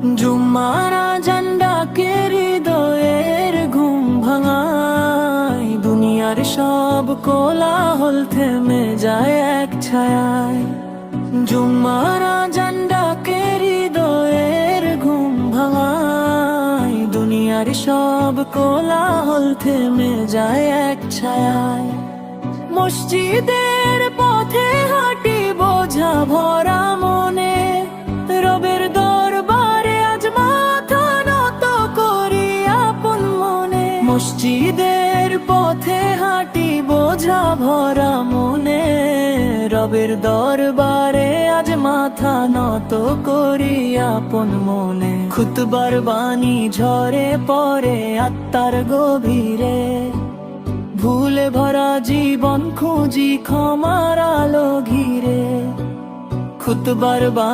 জুম্মার আজান ডাকে হৃদয়ের ঘুম ভাঙায়, দুনিয়ার সব কোলাহল থেমে যায় এক ছায়ায়। জুম্মার আজান ডাকে হৃদয়ের ঘুম ভাঙায়, দুনিয়ার সব কোলাহল থেমে যায় এক ছায়ায়। মসজিদের পথে হাঁটি বোঝা ভরা মনে, রবের দরবারে আজ মাথা নত করি আপন মনে। মসজিদের পথে হাঁটি বোঝা ভরা মনে, রবের দরবারে আজ মাথা নত করি আপন মনে। খুতবার বাণী ঝরে পড়ে আত্মার গভীরে, ভুলে ভরা জীবন খুঁজি ক্ষমার আলো ঘিরে। খুতবার বাণী